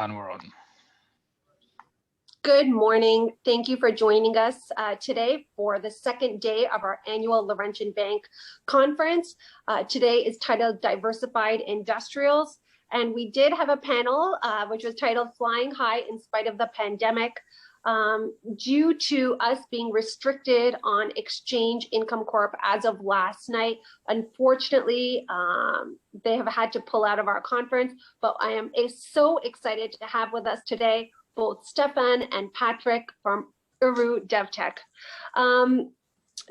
And we're on. Good morning. Thank you for joining us today for the second day of our annual Laurentian Bank conference. Today is titled Diversified Industrials, and we did have a panel which was titled Flying High in Spite of the Pandemic. Due to us being restricted on Exchange Income Corp as of last night, unfortunately, they have had to pull out of our conference, but I am so excited to have with us today both Stéphane and Patrick from Héroux Devtex.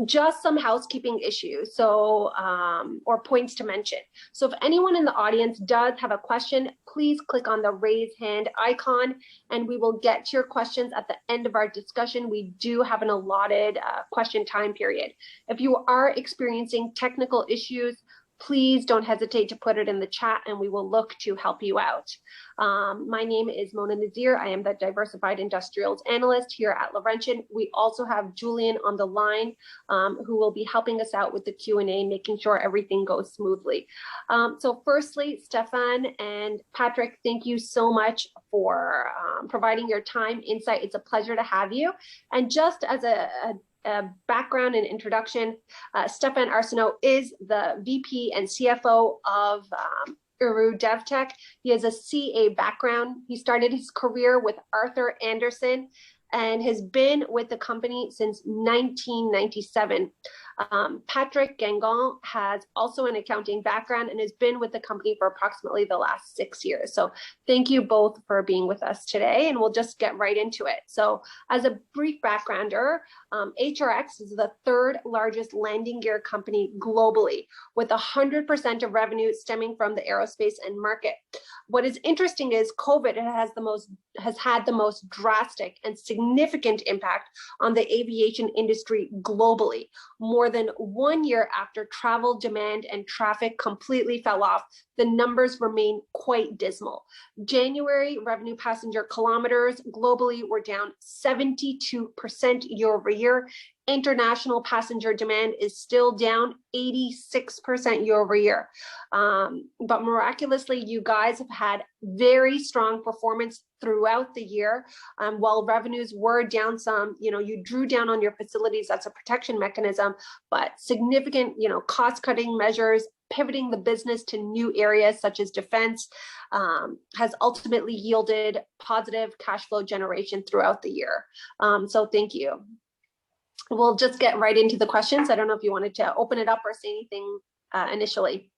Just some housekeeping issues, or points to mention. So if anyone in the audience does have a question, please click on the raise hand icon and we will get to your questions at the end of our discussion. We do have an allotted question time period. If you are experiencing technical issues, please don't hesitate to put it in the chat and we will look to help you out. My name is Mona Nazir. I am the Diversified Industrials Analyst here at Laurentian. We also have Julian on the line who will be helping us out with the Q&A, making sure everything goes smoothly. So firstly, Stéphane and Patrick, thank you so much for providing your time, insight. It's a pleasure to have you. And just as a background and introduction, Stéphane Arsenault is the VP and CFO of Héroux Devtex. He has a CA background. He started his career with Arthur Andersen and has been with the company since 1997. Patrick Gagnon has also an accounting background and has been with the company for approximately the last 6 years. So thank you both for being with us today, and we'll just get right into it. So as a brief backgrounder, HRX is the third largest landing gear company globally, with 100% of revenue stemming from the aerospace and market. What is interesting is COVID has had the most drastic and significant impact on the aviation industry globally. More than 1 year after travel demand and traffic completely fell off, the numbers remain quite dismal. January revenue passenger kilometers globally were down 72% year over year. International passenger demand is still down 86% year over year. But miraculously, you guys have had very strong performance throughout the year. While revenues were down some, you drew down on your facilities, that's a protection mechanism, but significant, cost-cutting measures, pivoting the business to new areas such as defense has ultimately yielded positive cash flow generation throughout the year. So thank you. We'll just get right into the questions. I don't know if you wanted to open it up or say anything initially.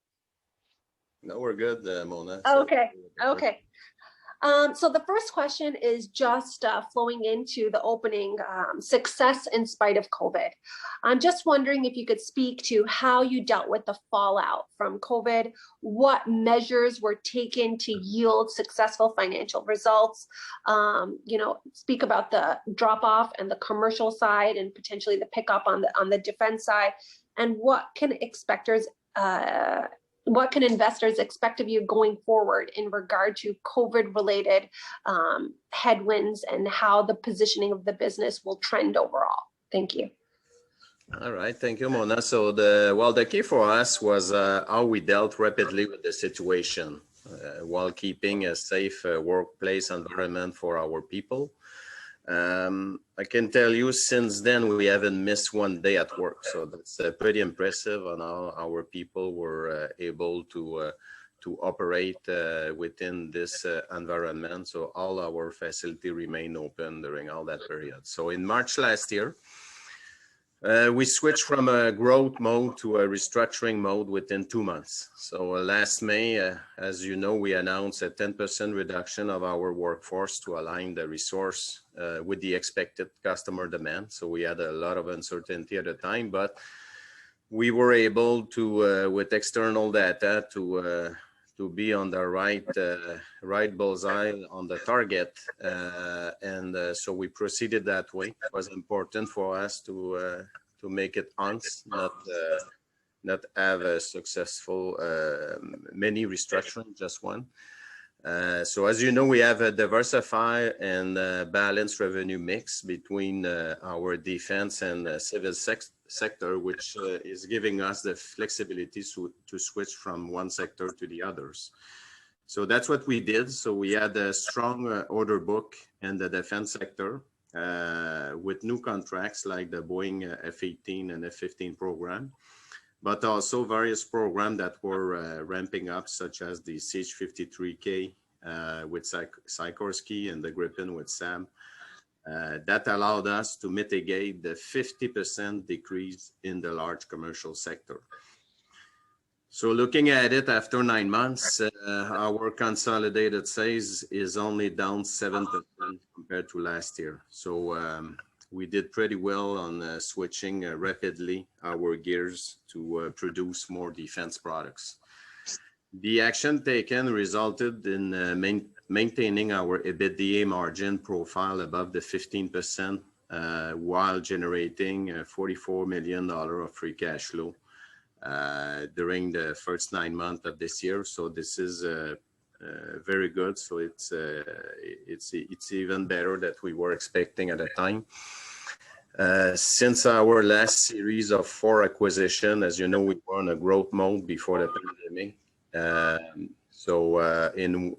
No, we're good, Mona. Okay. So the first question is just flowing into the opening, success in spite of COVID. I'm just wondering if you could speak to how you dealt with the fallout from COVID, what measures were taken to yield successful financial results, speak about the drop off and the commercial side and potentially the pickup on the defense side, and what can investors expect of you going forward in regard to COVID-related headwinds and how the positioning of the business will trend overall? Thank you. All right, thank you, Mona. So the key for us was how we dealt rapidly with the situation while keeping a safe workplace environment for our people. I can tell you since then we haven't missed one day at work, so that's pretty impressive on how our people were able to operate within this environment. So all our facility remained open during all that period. So in March last year, we switched from a growth mode to a restructuring mode within 2 months. So last May, as you know, we announced a 10% reduction of our workforce to align the resource with the expected customer demand. So we had a lot of uncertainty at the time, but we were able to, with external data, to be on the right bullseye on the target, and so we proceeded that way. It was important for us to make it honest, not have a successful many restructuring, just one. So as you know, we have a diversified and balanced revenue mix between our defense and civil sector, which is giving us the flexibility to switch from one sector to the others. So that's what we did. So we had a strong order book in the defense sector with new contracts like the Boeing F-18 and F-15 program, but also various programs that were ramping up, such as the CH-53K with Sikorsky and the Gripen with SAB. That allowed us to mitigate the 50% decrease in the large commercial sector. So looking at it after 9 months, our consolidated sales is only down 7% compared to last year. So we did pretty well on switching rapidly our gears to produce more defense products. The action taken resulted in maintaining our EBITDA margin profile above the 15% while generating $44 million of free cash flow during the first 9 months of this year. So this is very good. So it's even better than we were expecting at the time. Since our last series of 4 acquisitions, as you know, we were on a growth mode before the pandemic. So in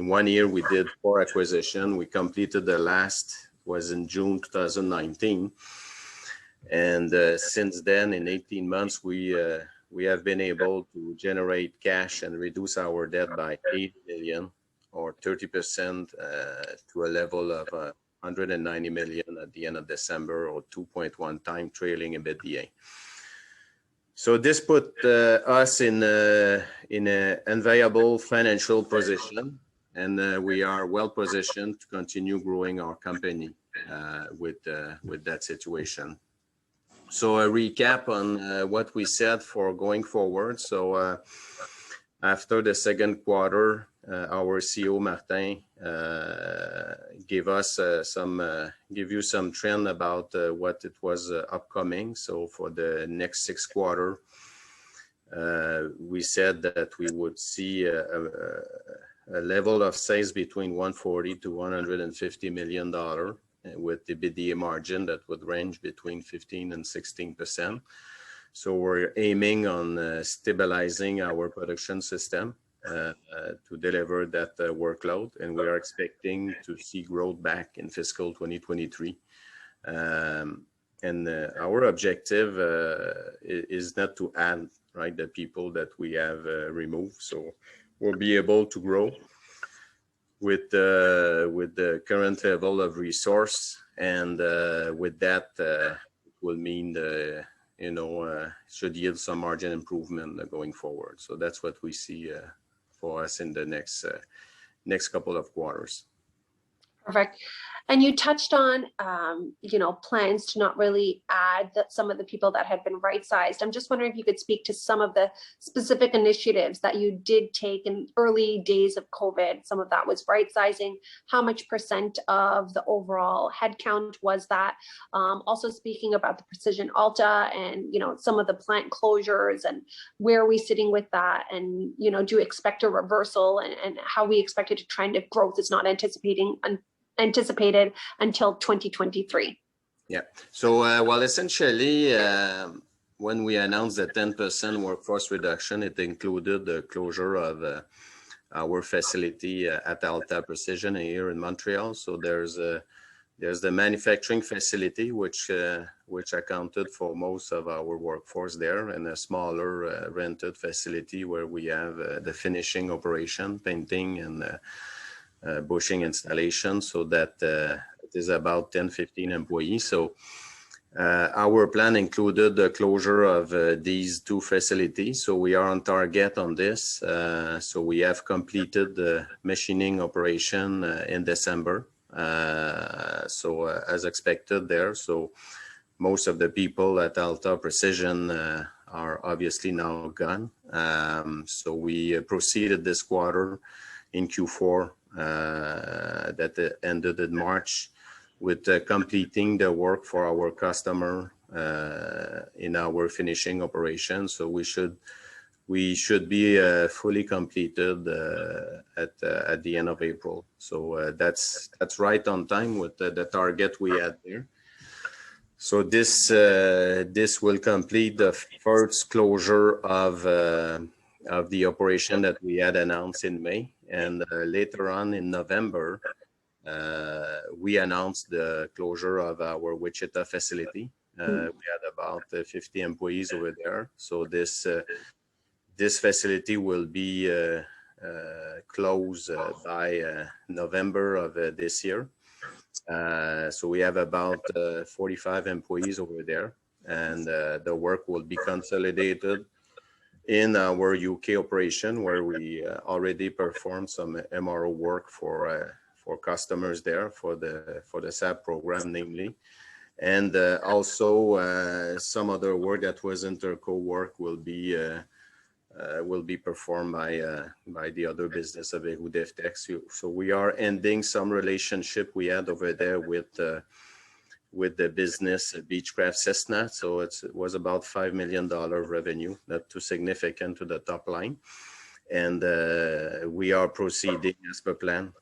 1 year, we did 4 acquisitions. We completed the last was in June 2019. And since then, in 18 months, we have been able to generate cash and reduce our debt by $8 million or 30% to a level of $190 million at the end of December, or 2.1 times trailing EBITDA. So this put us in an enviable financial position, and we are well positioned to continue growing our company with that situation. So a recap on what we said for going forward. So after the second quarter, our CEO Martin give you some trend about what it was upcoming. So for the next 6 quarters, we said that we would see a level of sales between $140 to $150 million. With the EBITDA margin that would range between 15% and 16%. So we're aiming on stabilizing our production system to deliver that workload, and we are expecting to see growth back in fiscal 2023. And our objective is not to add the people that we have removed. So we'll be able to grow with the current level of resource, and with that it will mean should yield some margin improvement going forward. So that's what we see for us in the next couple of quarters. Perfect. And you touched on, plans to not really add some of the people that had been right-sized. I'm just wondering if you could speak to some of the specific initiatives that you did take in early days of COVID. Some of that was right-sizing. How much % of the overall headcount was that? Also speaking about the Precision Alta and, some of the plant closures, and where are we sitting with that? And, do you expect a reversal, and how we expect it to trend if growth is not anticipated until 2023? Yeah. So, essentially, when we announced the 10% workforce reduction, it included the closure of our facility at Alta Precision here in Montreal. So there's the manufacturing facility, which accounted for most of our workforce there, and a smaller rented facility where we have the finishing operation, painting, and bushing installation. So that it is about 10-15 employees. So our plan included the closure of these 2 facilities. So we are on target on this. So we have completed the machining operation in December. So as expected there. So most of the people at Alta Precision are obviously now gone. So we proceeded this quarter in Q4 that ended in March with completing the work for our customer in our finishing operation. So we should be fully completed at the end of April. So that's right on time with the target we had there. So this will complete the first closure of the operation that we had announced in May. And later on in November, we announced the closure of our Wichita facility. We had about 50 employees over there. So this facility will be closed by November of this year. So we have about 45 employees over there, and the work will be consolidated in our UK operation, where we already performed some MRO work for customers there for the SAP program, namely, and also some other work that was interco work will be performed by the other business of Héroux Devtex. So we are ending some relationship we had over there with the business Beechcraft Cessna. So it was about $5 million revenue, not too significant to the top line. And we are proceeding as per plan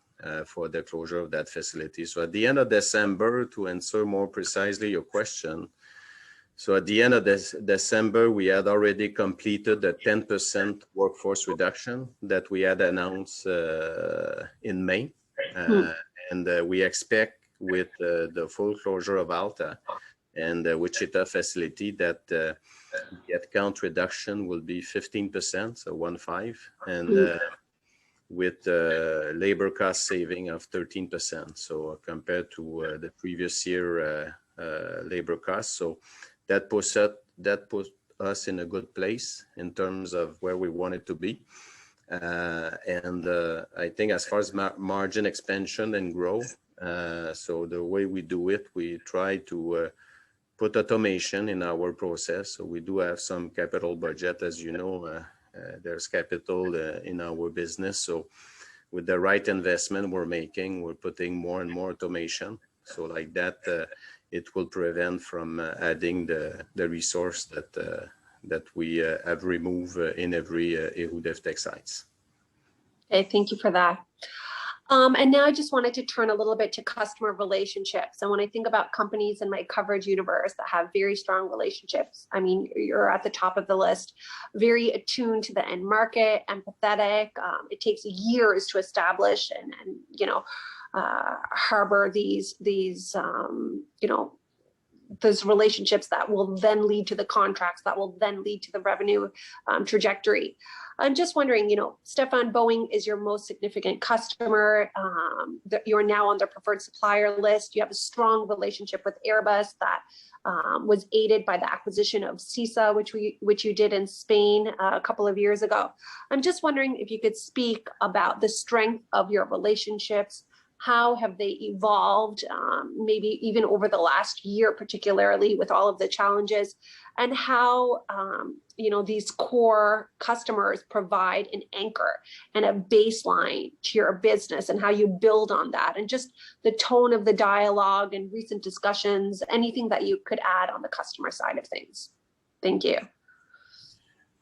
for the closure of that facility. So at the end of December, to answer more precisely your question, so at the end of December, we had already completed the 10% workforce reduction that we had announced in May. And we expect with the full closure of Alta and the Wichita facility that the headcount reduction will be 15%, so 1.5, and with labor cost saving of 13%. So compared to the previous year labor costs. So that puts us in a good place in terms of where we wanted to be. And I think as far as margin expansion and growth, so the way we do it, we try to put automation in our process. So we do have some capital budget, as you know, there's capital in our business. So with the right investment we're making, we're putting more and more automation. So like that, it will prevent from adding the resource that we have removed in every Héroux Devtex sites. Okay, thank you for that. And now I just wanted to turn a little bit to customer relationships. And when I think about companies in my coverage universe that have very strong relationships, I mean, you're at the top of the list, very attuned to the end market, empathetic. It takes years to establish and you know, harbor these those relationships that will then lead to the contracts that will then lead to the revenue trajectory. I'm just wondering, you know, Stéphane, Boeing is your most significant customer. You're now on their preferred supplier list. You have a strong relationship with Airbus that was aided by the acquisition of CISA, which you did in Spain a couple of years ago. I'm just wondering if you could speak about the strength of your relationships. How have they evolved, maybe even over the last year, particularly with all of the challenges, and how you know, these core customers provide an anchor and a baseline to your business, and how you build on that, and just the tone of the dialogue and recent discussions, anything that you could add on the customer side of things. Thank you.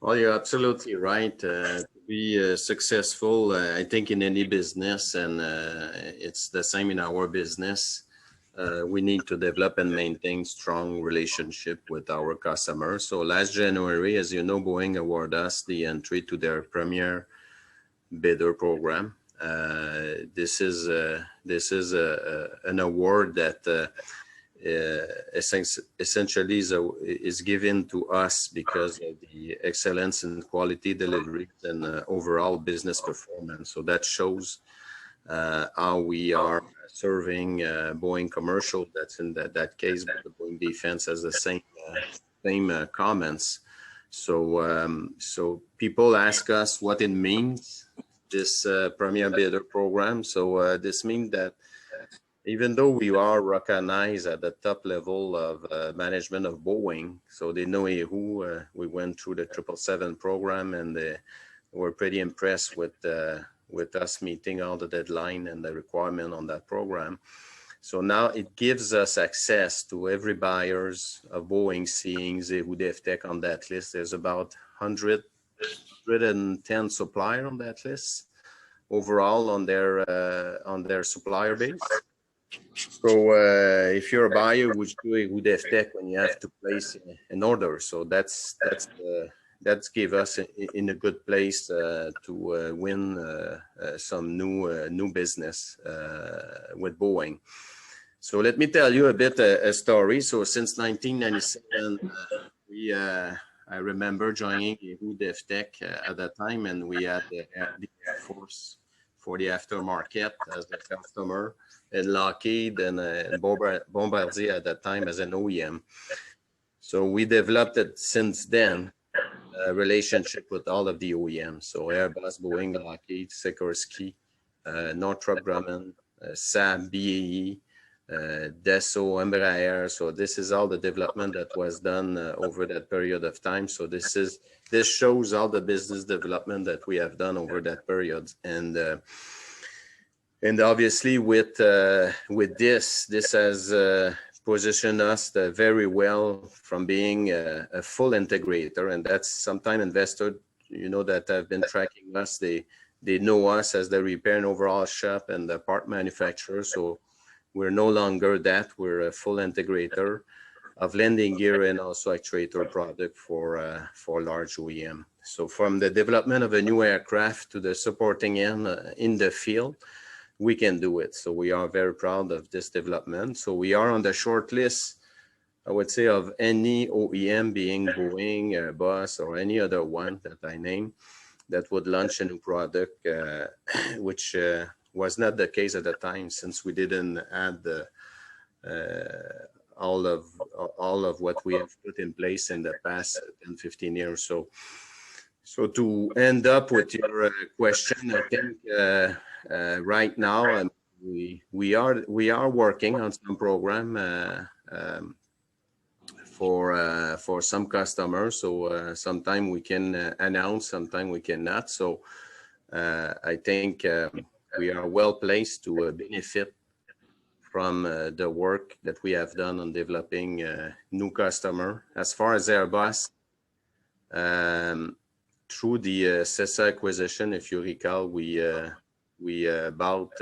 Well, you're absolutely right. To be successful, I think in any business, and it's the same in our business, we need to develop and maintain strong relationship with our customers. So last January, as you know, Boeing awarded us the entry to their premier bidder program. This is an award that essentially is given to us because of the excellence in quality delivery and overall business performance. So that shows how we are serving Boeing Commercial. That's in that case, but the Boeing Defense has the same comments. So people ask us what it means, this premier bidder program. So this means that even though we are recognized at the top level of management of Boeing, so they know Héroux, we went through the 777 program, and they were pretty impressed with us meeting all the deadline and the requirement on that program. So now it gives us access to every buyers of Boeing seeing Héroux Devtex on that list. There's about 110 suppliers on that list overall on their supplier base. So if you're a buyer, which do Héroux Devtex when you have to place an order, so that's that gave us in a good place to win some new business with Boeing. So let me tell you a bit a story. So since 1997, I remember joining Héroux Devtex at that time, and we had the Air Force for the aftermarket as a customer, and Lockheed and Bombardier at that time as an OEM. So we developed it since then, a relationship with all of the OEMs. So Airbus, Boeing, Lockheed, Sikorsky, Northrop Grumman, Saab, BAE, Dassault, Embraer. So this is all the development that was done over that period of time. So this shows all the business development that we have done over that period. And obviously with this has positioned us very well from being a full integrator. And that's sometimes investors, that have been tracking us. They know us as the repair and overhaul shop and the part manufacturer. So we're no longer that. We're a full integrator of landing gear and also actuator product for large OEM. So from the development of a new aircraft to the supporting end in the field, we can do it. So we are very proud of this development. So we are on the short list, I would say, of any OEM, being Boeing, Airbus, or any other one that I name, that would launch a new product, which was not the case at the time, since we didn't add all of what we have put in place in the past 10, 15 years. So to end up with your question, I think right now we are working on some program for some customers. So sometime we can announce, sometime we cannot. So I think we are well placed to benefit from the work that we have done on developing new customer. As far as Airbus, through the CESA acquisition, if you recall, we bought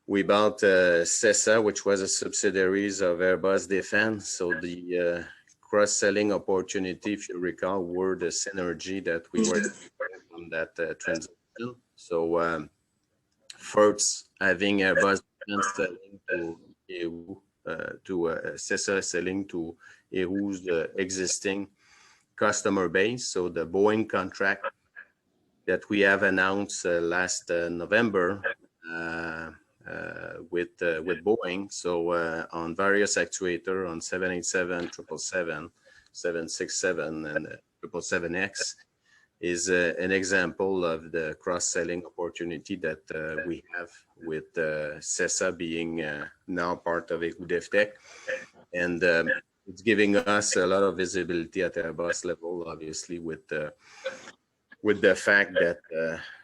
CESA, which was a subsidiaries of Airbus Defense. So the cross-selling opportunity, if you recall, were the synergy that we were from that transaction. So first, having Airbus Defense selling to Héroux, CESA selling to Héroux's existing customer base. So the Boeing contract that we have announced last November with Boeing. So on various actuator on 787, 777, 767, and 777X is an example of the cross-selling opportunity that we have with CESA being now part of Héroux Devtex. And it's giving us a lot of visibility at Airbus level, obviously, with the fact that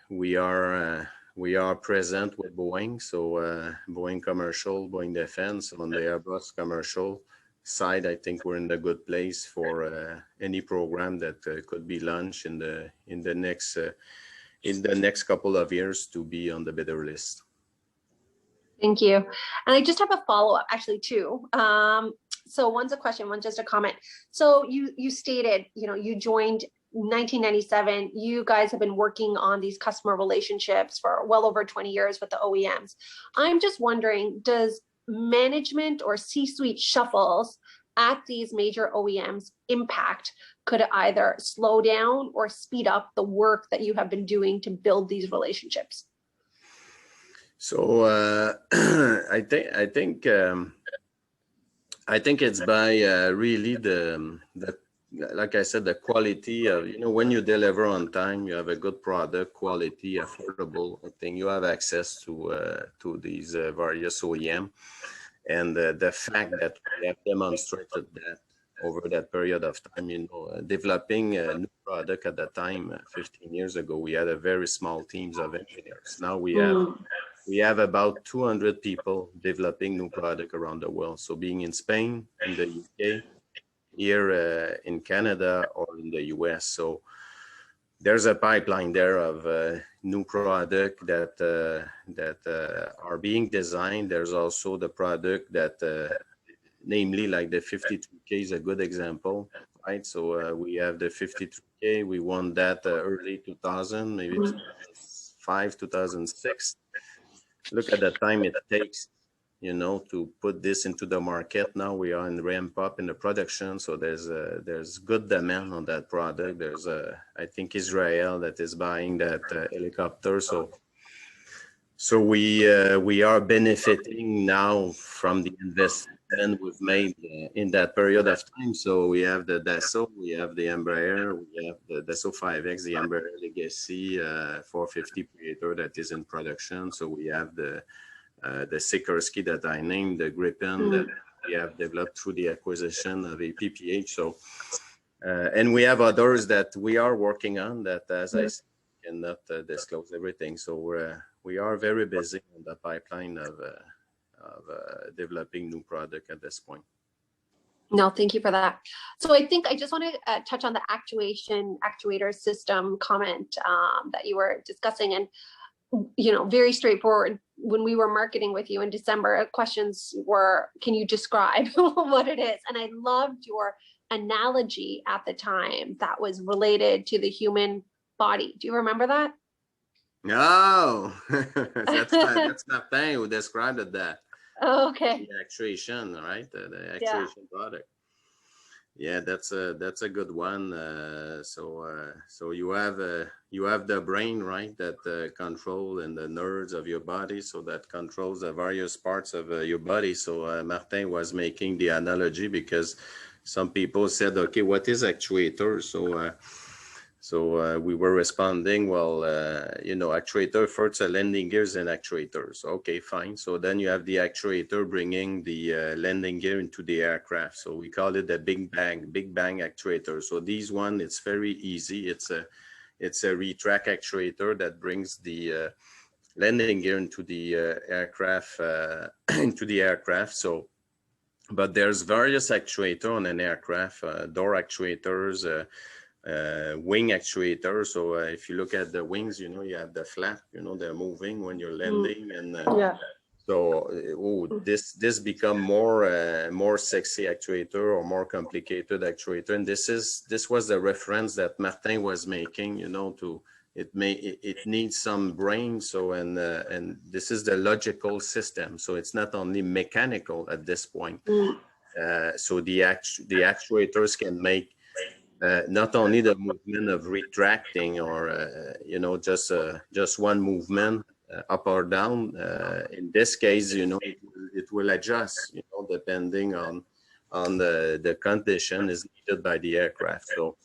we are present with Boeing. So Boeing commercial, Boeing defense. On the Airbus commercial side, I think we're in the good place for any program that could be launched in the next couple of years to be on the bidder list. Thank you. And I just have a follow-up, actually, too. So one's a question, one's just a comment. So you stated, you joined 1997. You guys have been working on these customer relationships for well over 20 years with the OEMs. I'm just wondering, does management or C-suite shuffles at these major OEMs could either slow down or speed up the work that you have been doing to build these relationships? So I think it's by really the like I said, the quality of, when you deliver on time, you have a good product, quality, affordable. I think you have access to these various OEM, and the fact that we have demonstrated that over that period of time, developing a new product at that time, 15 years ago, we had a very small teams of engineers. Now we have about 200 people developing new product around the world. So being in Spain, in the UK, here in Canada, or in the US. So there's a pipeline there of new product that are being designed. There's also the product that, namely like the 52K is a good example. right? So we have the 53K. We won that early 2000, maybe 2005, 2006. Look at the time it takes, you know, to put this into the market. Now we are in ramp up in the production, so there's good demand on that product. There's I think Israel that is buying that helicopter. So we are benefiting now from the investment we've made in that period of time. So we have the Dassault, we have the Embraer, we have the Dassault 5X, the Embraer Legacy 450 Predator that is in production. So we have the Sikorsky that I named, the Gripen that we have developed through the acquisition of a PPH. So and we have others that we are working on that, as I said, cannot disclose everything. So we are very busy in the pipeline of developing new product at this point. No, thank you for that. So I think I just want to touch on the actuator system comment that you were discussing, and you know, very straightforward. When we were marketing with you in December, questions were, can you describe what it is? And I loved your analogy at the time that was related to the human body. Do you remember that? No, that's Martin who described it, that. Oh, okay. The actuation, right? The actuation product. Yeah, that's a good one. So you have the brain, right, that control, and the nerves of your body, so that controls the various parts of your body. So Martin was making the analogy because some people said, okay, what is actuator? So we were responding, well, you know, actuator first, landing gears and actuators. Okay, fine. So then you have the actuator bringing the landing gear into the aircraft. So we call it the big bang actuator. So these one, it's very easy. It's a retract actuator that brings the landing gear into the aircraft. So, but there's various actuators on an aircraft, door actuators, wing actuator. So if you look at the wings, you know, you have the flap, you know, they're moving when you're landing, and so this become more sexy actuator or more complicated actuator. And this was the reference that Martin was making, you know, to it needs some brain. So and this is the logical system, so it's not only mechanical at this point. So the actuators can make not only the movement of retracting or you know, just one movement up or down. In this case, you know, it will adjust, you know, depending on the condition is needed by the aircraft. So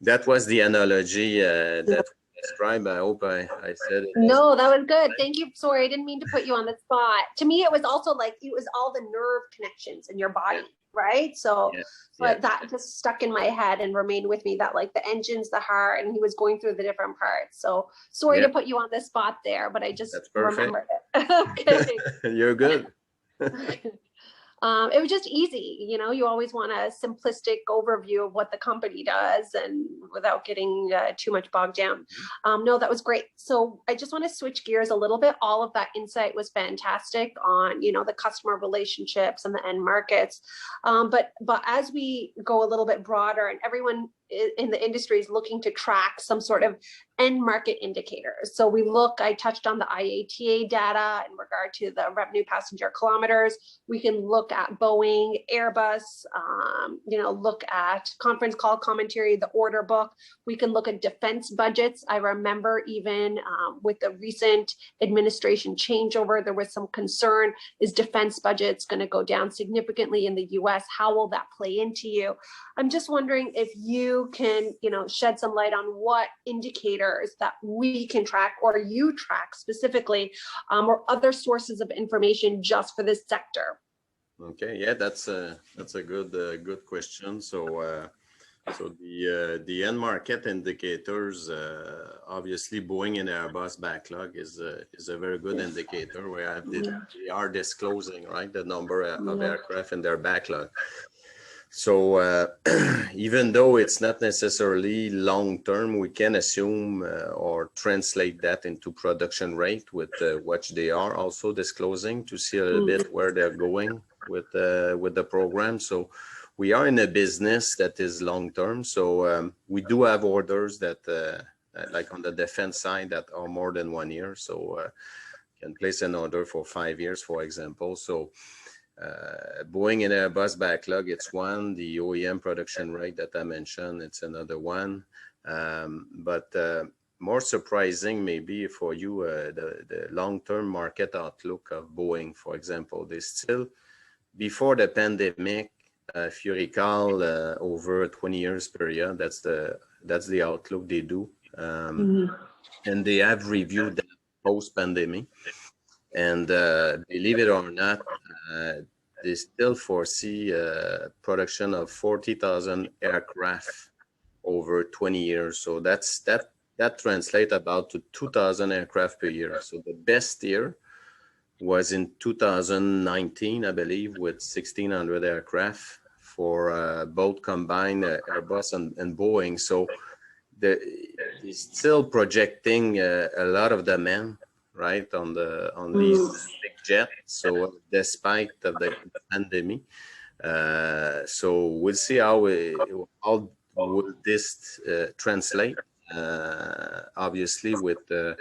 that was the analogy that we described. I hope I said it. No, that was good. Thank you. Sorry, I didn't mean to put you on the spot. To me, it was also like, it was all the nerve connections in your body. Right. So, but that just stuck in my head and remained with me, that like the engine's the heart, and he was going through the different parts. So sorry to put you on the spot there, but I just remembered it. Okay. You're good. It was just easy. You know, you always want a simplistic overview of what the company does, and without getting too much bogged down. No, that was great. So I just want to switch gears a little bit. All of that insight was fantastic on, you know, the customer relationships and the end markets. But as we go a little bit broader, and everyone in the industry is looking to track some sort of end market indicators. So I touched on the IATA data in regard to the revenue passenger kilometers. We can look at Boeing, Airbus, you know, look at conference call commentary, the order book. We can look at defense budgets. I remember even with the recent administration changeover, there was some concern, is defense budgets going to go down significantly in the US? How will that play into you? I'm just wondering if you can, you know, shed some light on what indicators that we can track, or you track specifically, or other sources of information just for this sector. Okay, yeah, that's a good question. So the end market indicators, obviously Boeing and Airbus backlog is a very good indicator, where they are disclosing, right, the number of aircraft in their backlog. So even though it's not necessarily long term, we can assume or translate that into production rate with what they are also disclosing, to see a little bit where they're going with the program. So we are in a business that is long term. So we do have orders that, like on the defense side, that are more than 1 year. So can place an order for 5 years, for example. So Boeing and Airbus backlog, it's one. The OEM production rate that I mentioned, it's another one. But more surprising maybe for you, the long-term market outlook of Boeing, for example. They still, before the pandemic, if you recall, over a 20 years period, that's the outlook they do. And they have reviewed that post-pandemic. And believe it or not, they still foresee production of 40,000 aircraft over 20 years. So that translates about to 2,000 aircraft per year. So the best year was in 2019, I believe, with 1,600 aircraft for both combined Airbus and Boeing. So they're still projecting a lot of demand, right, on these big jets. So despite of the pandemic, so we'll see how will this translate. Obviously, with the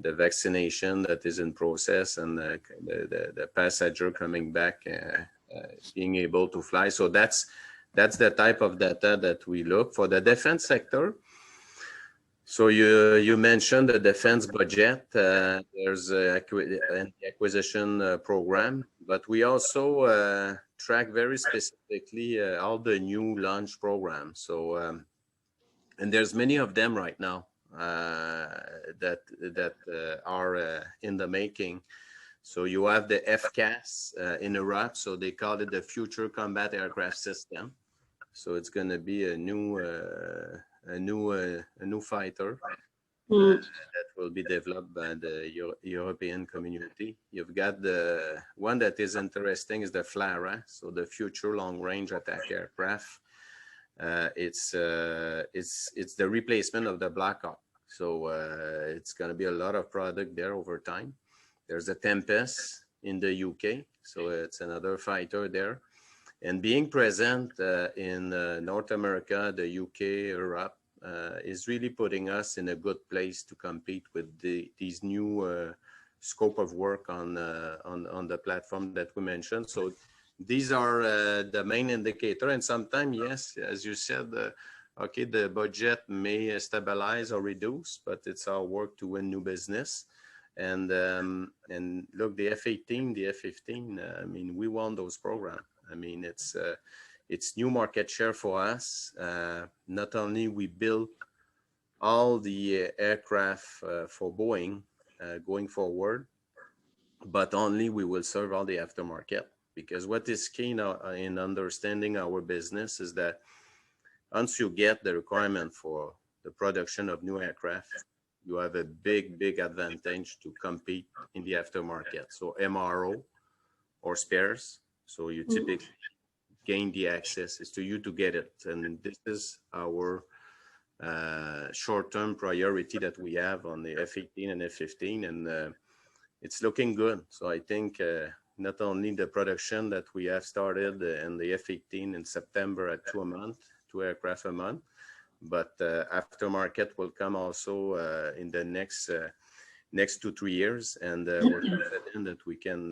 vaccination that is in process and the passenger coming back, being able to fly. So that's the type of data that we look for. The defense sector. So you mentioned the defense budget. There's an acquisition program, but we also track very specifically all the new launch programs. So and there's many of them right now that are in the making. So you have the FCAS in Europe. So they call it the Future Combat Aircraft System. So it's going to be a new fighter that will be developed by the European community. You've got the one that is interesting is the FLRAA, so the Future Long Range Attack Aircraft. It's the replacement of the Black Hawk. So it's going to be a lot of product there over time. There's a Tempest in the UK, so it's another fighter there. And being present in North America, the UK, Europe, is really putting us in a good place to compete with these new scope of work on the platform that we mentioned. So these are the main indicator. And sometimes, yes, as you said, okay, the budget may stabilize or reduce, but it's our work to win new business. And look, the F-18, the F-15, I mean, we won those programs. I mean, it's new market share for us. Not only we build all the aircraft for Boeing going forward, but only we will serve all the aftermarket. Because what is key now in understanding our business is that once you get the requirement for the production of new aircraft, you have a big advantage to compete in the aftermarket. So MRO or spares. So you typically gain the access. It's to you to get it. And this is our short-term priority that we have on the F-18 and F-15. And it's looking good. So I think not only the production that we have started in the F-18 in September at 2 aircraft a month, but aftermarket will come also in the next 2-3 years, and we're confident that we can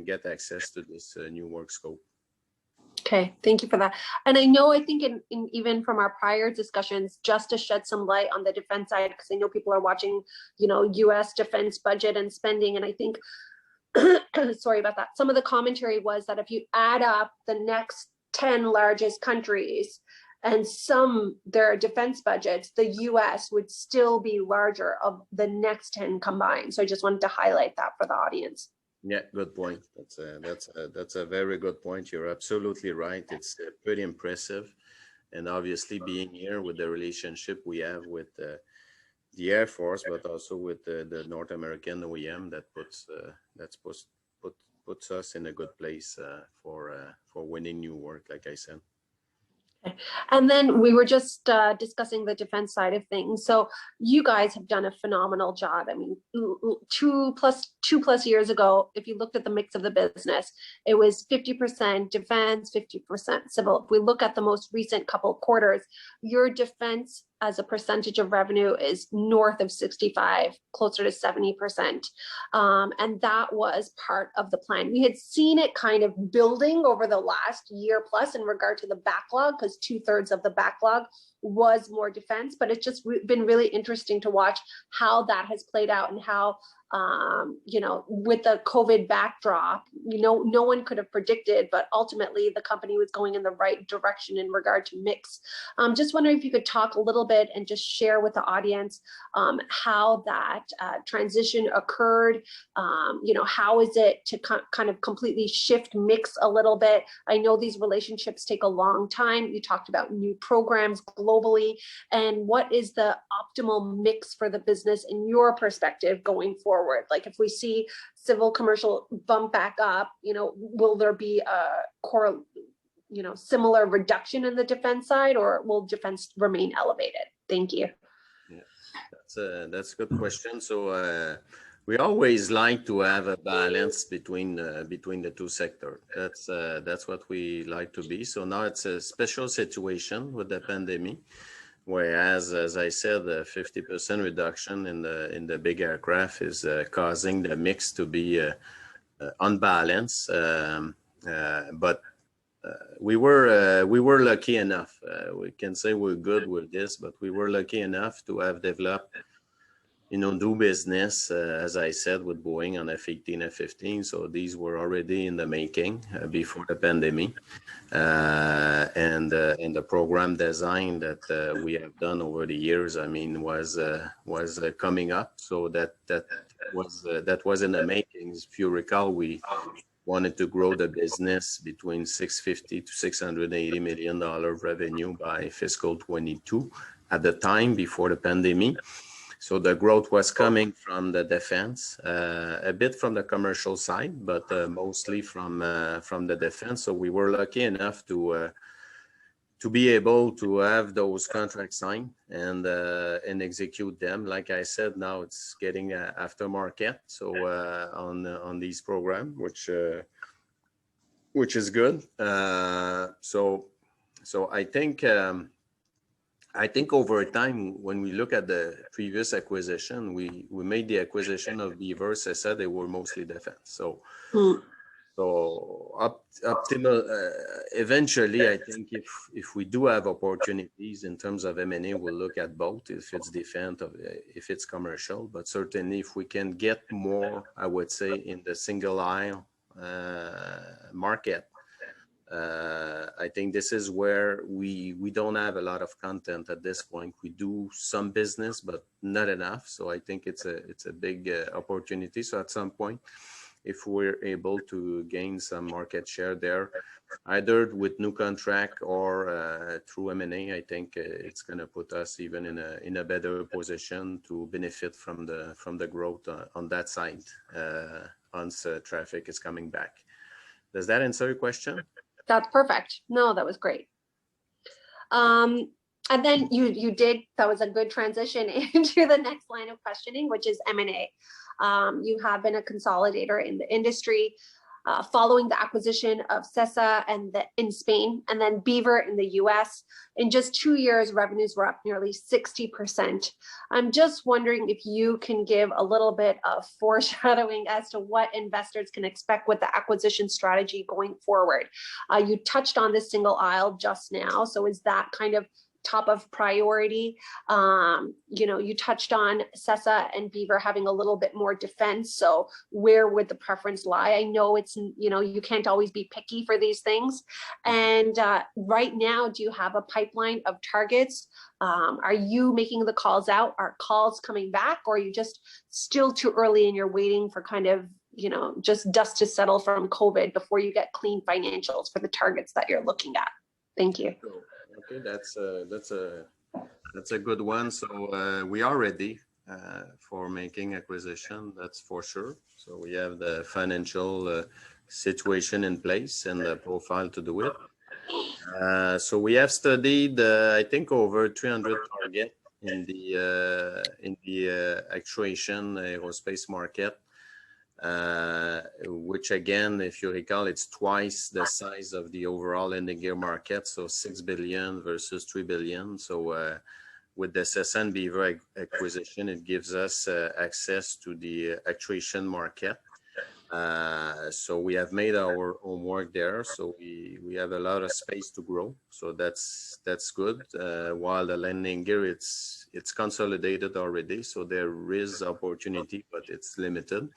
get access to this new work scope. Okay, thank you for that. And I think in even from our prior discussions, just to shed some light on the defense side, because I know people are watching, U.S. defense budget and spending, and I think, sorry about that. Some of the commentary was that if you add up the next 10 largest countries and their defense budgets, the U.S. would still be larger of the next 10 combined. So I just wanted to highlight that for the audience. Yeah, good point. That's a very good point. You're absolutely right. It's pretty impressive, and obviously being here with the relationship we have with the Air Force, but also with the North American OEM, that puts us in a good place for winning new work, like I said. And then we were just discussing the defense side of things. So you guys have done a phenomenal job. I mean, 2+ years ago, if you looked at the mix of the business, it was 50% defense, 50% civil. If we look at the most recent couple of quarters, your defense as a percentage of revenue is north of 65, closer to 70%. And that was part of the plan. We had seen it kind of building over the last year plus in regard to the backlog, because 2/3 of the backlog was more defense, but it's just been really interesting to watch how that has played out and how, you know, with the COVID backdrop, you know, no one could have predicted, but ultimately the company was going in the right direction in regard to mix. Just wondering if you could talk a little bit and just share with the audience how that transition occurred. You know, how is it to kind of completely shift mix a little bit? I know these relationships take a long time. You talked about new programs globally, and what is the optimal mix for the business in your perspective going forward? Like if we see civil commercial bump back up, you know, will there be a similar reduction in the defense side, or will defense remain elevated? Thank you. Yeah, that's a good question. So we always like to have a balance between the two sectors. That's what we like to be. So now it's a special situation with the pandemic, whereas, as I said, the 50% reduction in the big aircraft is causing the mix to be unbalanced. But we were lucky enough. We can say we're good with this, but we were lucky enough to have developed, you know, do business, as I said, with Boeing on F-18, F-15. So these were already in the making before the pandemic. And the program design that we have done over the years, I mean, was coming up. So that was in the makings. If you recall, we wanted to grow the business between $650 to $680 million revenue by fiscal 22 at the time before the pandemic. So the growth was coming from the defense, a bit from the commercial side, but mostly from the defense. So we were lucky enough to be able to have those contracts signed and execute them. Like I said, now it's getting aftermarket. So on these programs, which is good. So I think over time, when we look at the previous acquisition, we made the acquisition of Beaver, CESA, they were mostly defense. So optimal. Eventually, I think if we do have opportunities in terms of M&A, we'll look at both, if it's defense, if it's commercial. But certainly, if we can get more, I would say, in the single aisle market, I think this is where we don't have a lot of content at this point. We do some business, but not enough. So I think it's a big opportunity. So at some point, if we're able to gain some market share there, either with new contract or through M&A, I think it's going to put us even in a better position to benefit from the growth on that side once traffic is coming back. Does that answer your question? That's perfect. No, that was great. And then that was a good transition into the next line of questioning, which is M&A. You have been a consolidator in the industry, following the acquisition of CESA in Spain, and then Beaver in the US. In just 2 years, revenues were up nearly 60%. I'm just wondering if you can give a little bit of foreshadowing as to what investors can expect with the acquisition strategy going forward. You touched on this single aisle just now. So is that kind of top of priority? You know, you touched on CESA and Beaver having a little bit more defense. So where would the preference lie? I know it's, you know, you can't always be picky for these things. And right now, do you have a pipeline of targets? Are you making the calls out? Are calls coming back? Or are you just still too early and you're waiting for kind of, you know, just dust to settle from COVID before you get clean financials for the targets that you're looking at? Thank you. Okay, that's a good one. So we are ready for making acquisition. That's for sure. So we have the financial situation in place and the profile to do it. So we have studied, I think, over 300 targets in the actuation aerospace market, which again, if you recall, it's twice the size of the overall landing gear market, so 6 billion versus 3 billion. So with the Stéphane Beaver acquisition, it gives us access to the actuation market. So we have made our homework there. So we have a lot of space to grow. So that's good. While the landing gear, it's consolidated already. So there is opportunity, but it's limited.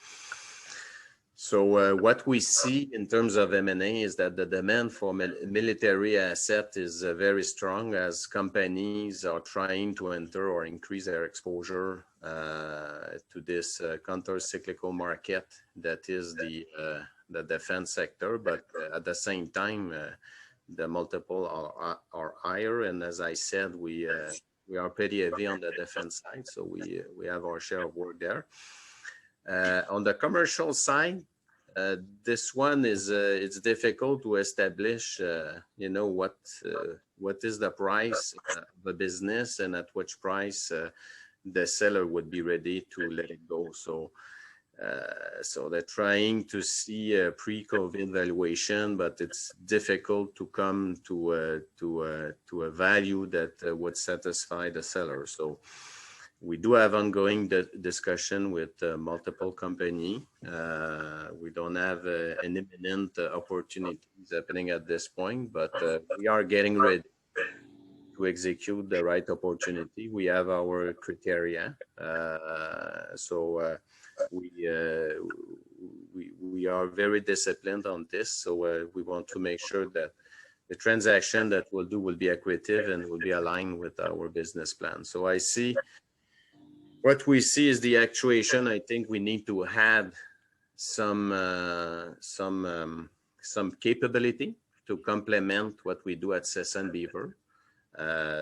So what we see in terms of M&A is that the demand for military asset is very strong as companies are trying to enter or increase their exposure to this counter-cyclical market that is the defense sector. But at the same time, the multiple are higher. And as I said, we are pretty heavy on the defense side. So we have our share of work there. On the commercial side, this one is it's difficult to establish, what is the price of a business and at which price the seller would be ready to let it go. So they're trying to see a pre-COVID valuation, but it's difficult to come to a value that would satisfy the seller. So we do have ongoing discussion with multiple companies. We don't have an imminent opportunities happening at this point, but we are getting ready to execute the right opportunity. We have our criteria. So we are very disciplined on this. So we want to make sure that the transaction that we'll do will be accretive and will be aligned with our business plan. So I see what we see is the actuation. I think we need to add some capability to complement what we do at Stéphane Beaver.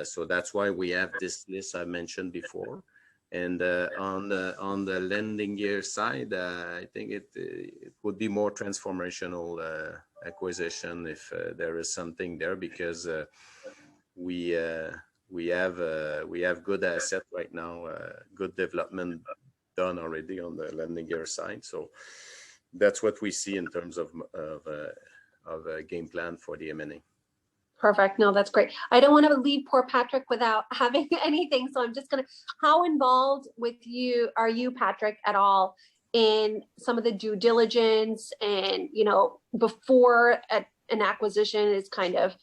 So that's why we have this list I mentioned before. And on the landing gear side, I think it would be more transformational acquisition if there is something there, because we have good asset right now, good development done already on the landing gear side. So that's what we see in terms of a game plan for the M&A. Perfect. No, that's great. I don't want to leave poor Patrick without having anything. So I'm just going to, how involved are you, Patrick, at all in some of the due diligence and, before an acquisition is kind of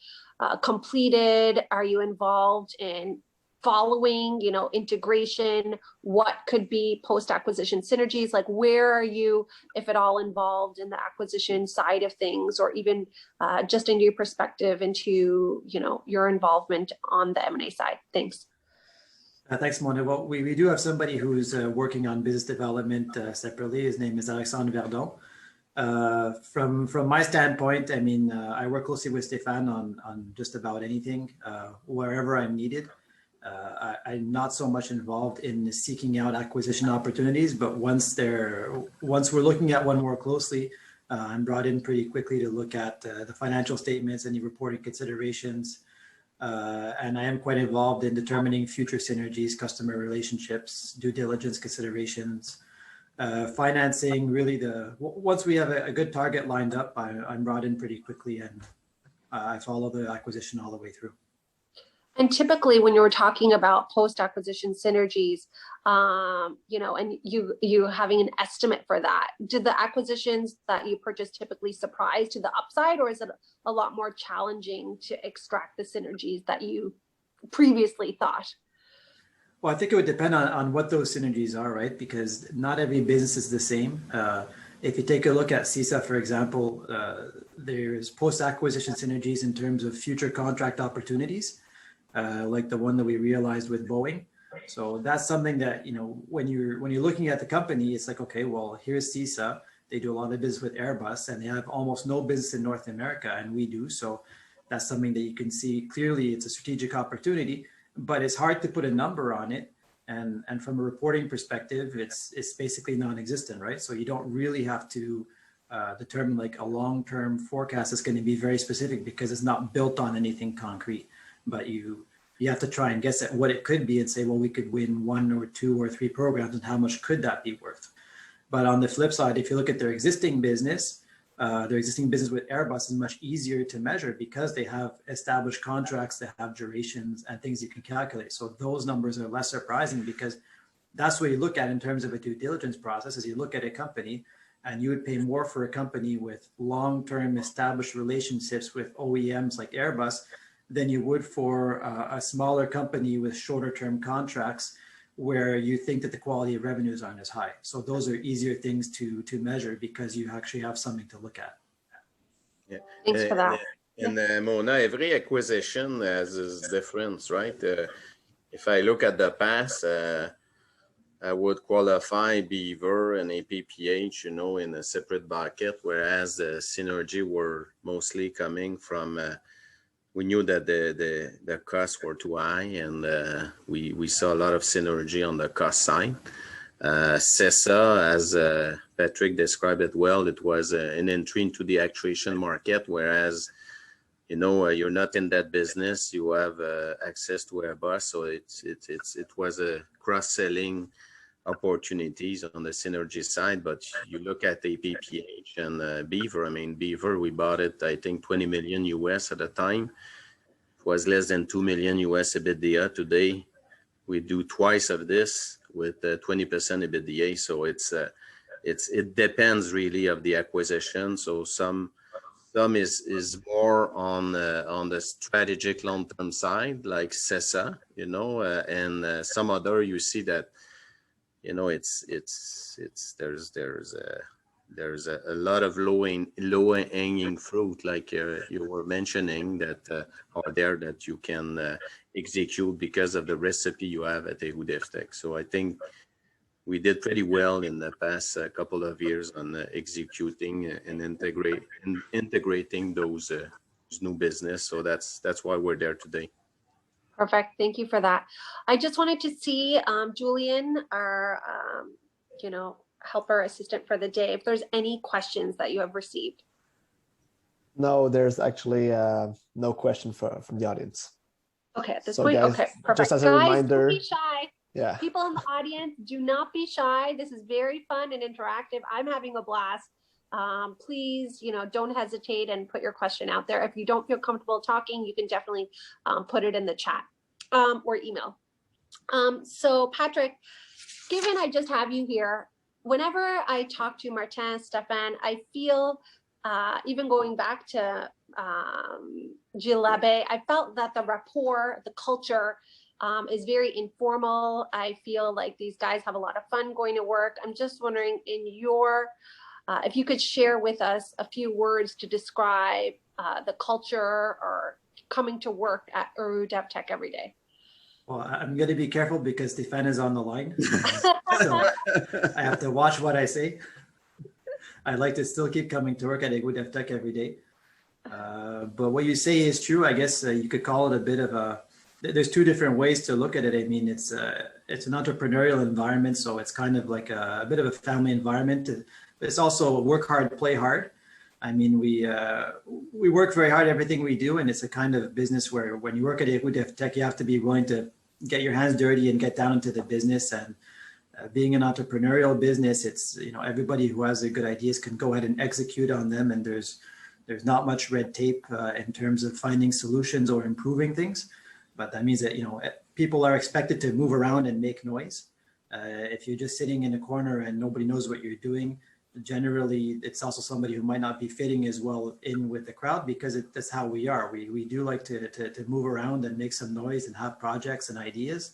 completed? Are you involved in following, integration? What could be post-acquisition synergies? Like, where are you, if at all, involved in the acquisition side of things, or even just in your perspective into, your involvement on the M&A side? Thanks. Thanks, Mona. Well, we do have somebody who's working on business development separately. His name is Alexandre Verdon. From my standpoint, I work closely with Stéphane on just about anything, wherever I'm needed. I'm not so much involved in seeking out acquisition opportunities, but once we're looking at one more closely, I'm brought in pretty quickly to look at the financial statements, any reporting considerations, and I am quite involved in determining future synergies, customer relationships, due diligence considerations, financing. Really, once we have a good target lined up, I'm brought in pretty quickly, and I follow the acquisition all the way through. And typically when you're talking about post-acquisition synergies, and you having an estimate for that, did the acquisitions that you purchased typically surprise to the upside, or is it a lot more challenging to extract the synergies that you previously thought? Well, I think it would depend on what those synergies are, right? Because not every business is the same. If you take a look at CISA, for example, there's post-acquisition synergies in terms of future contract opportunities. Like the one that we realized with Boeing. So that's something that, when you're looking at the company, it's like, okay, well, here's CISA. They do a lot of business with Airbus, and they have almost no business in North America, and we do. So that's something that you can see clearly. It's a strategic opportunity, but it's hard to put a number on it. And from a reporting perspective, it's basically non-existent, right? So you don't really have to the term like a long-term forecast is going to be very specific because it's not built on anything concrete, but you have to try and guess at what it could be and say, well, we could win 1 or 2 or 3 programs, and how much could that be worth? But on the flip side, if you look at their existing business with Airbus is much easier to measure because they have established contracts, they have durations and things you can calculate. So those numbers are less surprising because that's what you look at in terms of a due diligence process. Is you look at a company and you would pay more for a company with long-term established relationships with OEMs like Airbus than you would for a smaller company with shorter-term contracts where you think that the quality of revenues aren't as high. So those are easier things to measure because you actually have something to look at. Yeah. Thanks for that. And Mona, every acquisition has its difference, right? If I look at the past, I would qualify Beaver and APPH, in a separate bucket, whereas the synergy were mostly coming from, we knew that the costs were too high, and we saw a lot of synergy on the cost side. CESA, as Patrick described it well, it was an entry into the actuation market, whereas you're not in that business. You have access to Airbus, so it was a cross-selling opportunities on the synergy side. But you look at APPH and Beaver. I mean, Beaver, we bought it, I think, $20 million US at the time. It was less than $2 million US EBITDA. Today, we do twice of this with 20% EBITDA. So it depends really of the acquisition. So some is more on the strategic long-term side, like CESA, and some other you see that there's a lot of low hanging fruit, like you were mentioning, that are there that you can execute because of the recipe you have at Héroux Devtex. So I think we did pretty well in the past couple of years on executing and integrating those new business. So that's why we're there today. Perfect. Thank you for that. I just wanted to see Julian, our helper assistant for the day, if there's any questions that you have received. No, there's actually no question from the audience. Okay, at this point, guys, okay, perfect. Just as a reminder, don't be shy. Yeah. People in the audience, do not be shy. This is very fun and interactive. I'm having a blast. Please, don't hesitate and put your question out there. If you don't feel comfortable talking, you can definitely put it in the chat or email. So Patrick, given I just have you here, whenever I talk to Martin, Stéphane, I feel, even going back to Gilles Labbé, I felt that the rapport, the culture is very informal. I feel like these guys have a lot of fun going to work. I'm just wondering, if you could share with us a few words to describe the culture or coming to work at Héroux Devtex every day. Well, I'm going to be careful because Stéphane is on the line. So I have to watch what I say. I'd like to still keep coming to work at Héroux Devtex every day. But what you say is true. I guess you could call it a bit of there's two different ways to look at it. I mean, it's an entrepreneurial environment, so it's kind of like a bit of a family environment. It's also work hard, play hard. I mean, we work very hard at everything we do, and it's a kind of business where when you work at Héroux Devtex, you have to be willing to get your hands dirty and get down into the business. And being an entrepreneurial business, it's everybody who has good ideas can go ahead and execute on them, and there's not much red tape in terms of finding solutions or improving things. But that means that people are expected to move around and make noise. If you're just sitting in a corner and nobody knows what you're doing, generally it's also somebody who might not be fitting as well in with the crowd, because that's how we are. We do like to move around and make some noise and have projects and ideas.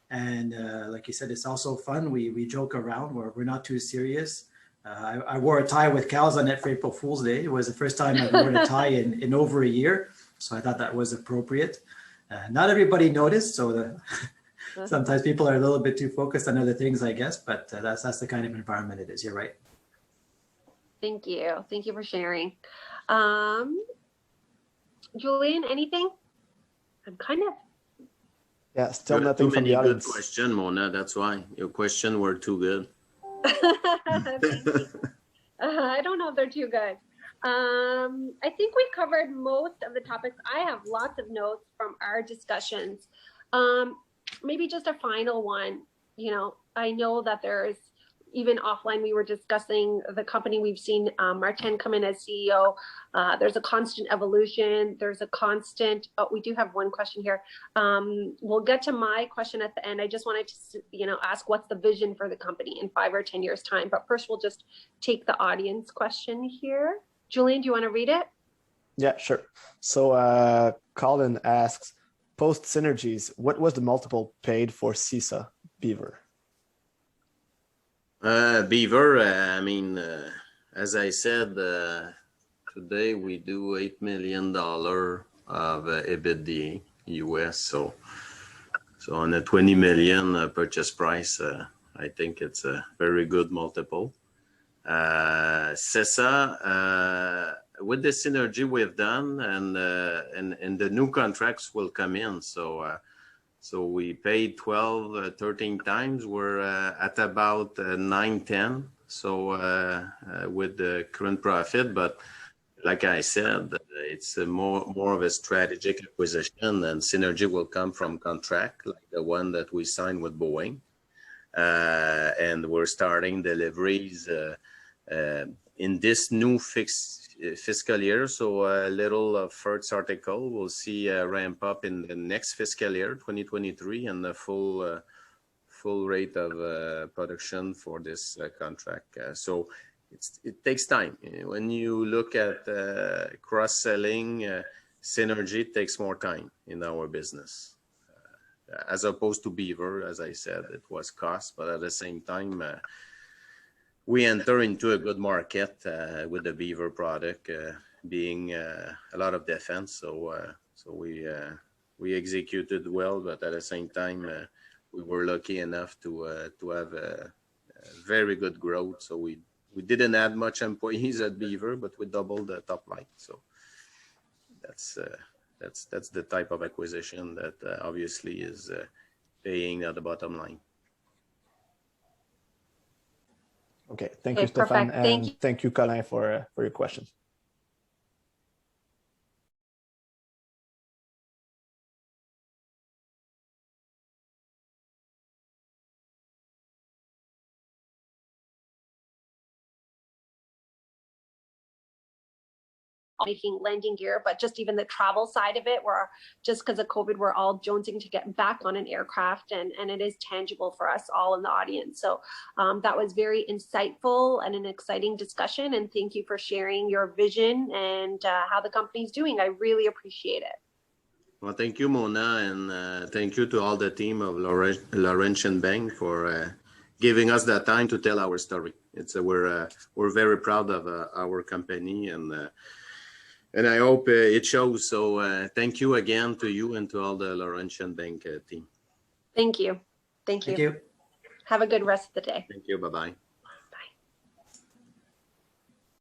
And like you said, it's also fun. We joke around. We're not too serious. I wore a tie with cows on it for April Fool's Day. It was the first time I've worn a tie in over a year, so I thought that was appropriate. Not everybody noticed, so sometimes people are a little bit too focused on other things, I guess, but that's the kind of environment it is. You're right. Thank you. Thank you for sharing. Julian, anything? I'm kind of... Yeah, still nothing from the audience. Good question, Mona. That's why your questions were too good. I don't know if they're too good. I think we covered most of the topics. I have lots of notes from our discussions. Maybe just a final one. You know, I know that there's, even offline, we were discussing the company. We've seen Martin come in as CEO. There's a constant evolution. There's a constant, oh, we do have one question here. We'll get to my question at the end. I just wanted to, you know, ask what's the vision for the company in 5 or 10 years time. But first we'll just take the audience question here. Julian, do you want to read it? Yeah, sure. So Colin asks, post synergies, what was the multiple paid for CISA Beaver? Beaver, I mean, as I said, today we do $8 million of EBITDA US. So on a 20 million purchase price, I think it's a very good multiple. CISA, with the synergy we've done, and the new contracts will come in. So we paid 12, 13 times. We're at about 9, 10. So with the current profit, but like I said, it's more of a strategic acquisition, and synergy will come from contract, like the one that we signed with Boeing. And we're starting deliveries in this new fiscal year. So a little first article, we'll see a ramp up in the next fiscal year, 2023, and the full rate of production for this contract. So it takes time. When you look at cross-selling, synergy takes more time in our business. As opposed to Beaver, as I said, it was cost, but at the same time, we enter into a good market with the Beaver product being a lot of defense. So we executed well, but at the same time, we were lucky enough to have a very good growth. So we didn't add much employees at Beaver, but we doubled the top line. So that's the type of acquisition that obviously is paying at the bottom line. Okay, thank you, Stéphane, and thank you, Colin, for your questions. Making landing gear, but just even the travel side of it, where just because of COVID, we're all jonesing to get back on an aircraft, and it is tangible for us all in the audience. So that was very insightful and an exciting discussion, and thank you for sharing your vision and how the company's doing. I really appreciate it. Well, thank you, Mona, and thank you to all the team of Laurentian Bank for giving us that time to tell our story. We're very proud of our company, and I hope it shows. So thank you again to you and to all the Laurentian Bank team. Thank you. Thank you. Thank you. Have a good rest of the day. Thank you. Bye-bye.